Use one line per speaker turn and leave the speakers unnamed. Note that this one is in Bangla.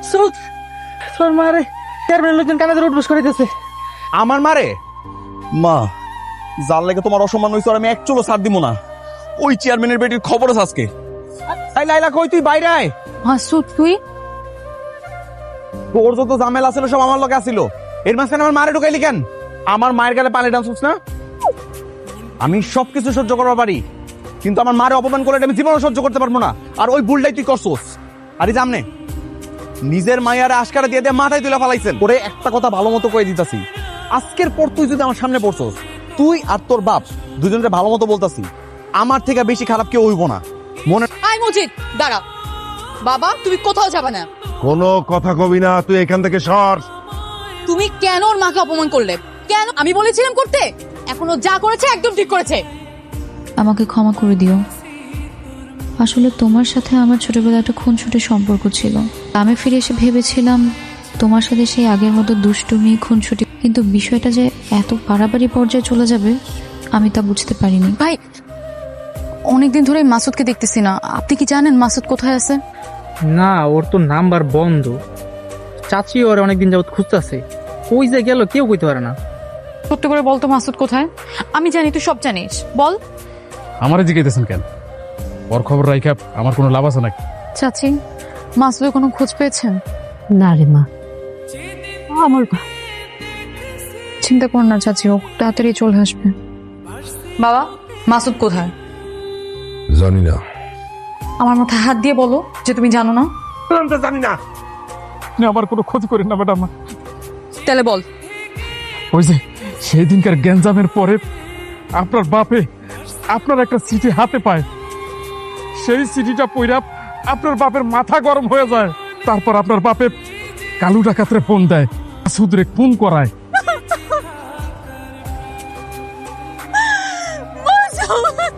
সুদ তোর মারে চেয়ারম্যানের লোকজন কানে ধরে উঠবস করিতেছে।
আমার মারে?
মা, যার লেগে তোমার অসম্মান হয়েছে আর আমি এক চুলো ছাড় দিব না। ওই চেয়ারম্যানের বেটির খবর আছে আজকে।
এই লাইলা কই, তুই বাইরে আয়।
মাসুদ তুই?
তোর যত ঝামেলা ছিল সব আমার লোকে আসিল, এর মাঝখানে আমার মারে ঢুকাইলি কেন? আমার মায়ের গালে পানি ডান্স না? আমি সবকিছু সহ্য করতে পারি, কিন্তু আমার মারে অপমান করে আমি জীবনও সহ্য করতে পারবো না। আর ওই ভুলটাই তুই করছোস। আরে জামনে নিজের মায়ারে আশকারা দিয়ে দিয়ে মাথায় তুলে ফালাইছেন। ওরে একটা কথা ভালো মতো কয়ে দিতাছি, আজকের পর তুই যদি আমার সামনে পড়ছস, তুই আর তোর বাপ দুজনের ভালো মতো বলতাছি, আমার থেকে বেশি খারাপ কেউ হইব না। মনে
আই মজিদ দাঁড়া। বাবা তুমি কোথাও যাবে না।
কোনো কথা কবি না, তুই এখান থেকে সর।
তুমি কেন ওর মাকে অপমান করলে? কেন? আমি বলেছিলাম করতে? এখনো যা করেছে একদম ঠিক করেছে।
আমাকে ক্ষমা করে দিও। আসলে তোমার সাথে আমার ছোটবেলায় একটা খুনসুটি সম্পর্ক ছিল। আমি ফিরে এসে ভেবেছিলাম তোমার সাথে সেই আগের মতো দুষ্টুমি খুনসুটি, কিন্তু বিষয়টা যে এত বাড়াবাড়ি পর্যায়ে চলে যাবে আমি তা বুঝতে পারিনি।
ভাই অনেকদিন ধরে মাসুদকে দেখতেছি না, আপনি কি জানেন মাসুদ কোথায় আছে?
না, ওর তো নাম্বার বন্ধ। চাচি ওর অনেকদিন যাবত খুঁজতেছে, কই যে গেল কেউ কইতে পারে না।
সত্যি করে বলতো মাসুদ কোথায়? আমি জানি তুই সব জানিস, বল।
আমারে জিজ্ঞাসেন কেন? ওর খবর রাইখা আমার কোনো লাভ আছে নাকি?
চাচি মাসুদের কোনো খোঁজ পেয়েছেন?
না রে মা,
আমার চিন্তা কর না চাচি, ও তাড়াতাড়ি চলে আসবে। বাবা মাসুদ কোথায়?
জানি না।
আমার মাথায় হাত দিয়ে বলো যে তুমি জানো না।
জানি না।
আপনি আমার কোনো ক্ষতি করেন না ম্যাডাম।
তাহলে বল।
ওই যে সেই দিনকার গ্যাঞ্জামের পরে আপনার বাপে আপনার একটা চিঠি হাতে পায়, সেই চিঠিটা পইরা আপনার বাপের মাথা গরম হয়ে যায়। তারপর আপনার বাপে কালু ডাকাতরে ফোন দেয়, সুদরে খুন করায়।
মাসুদ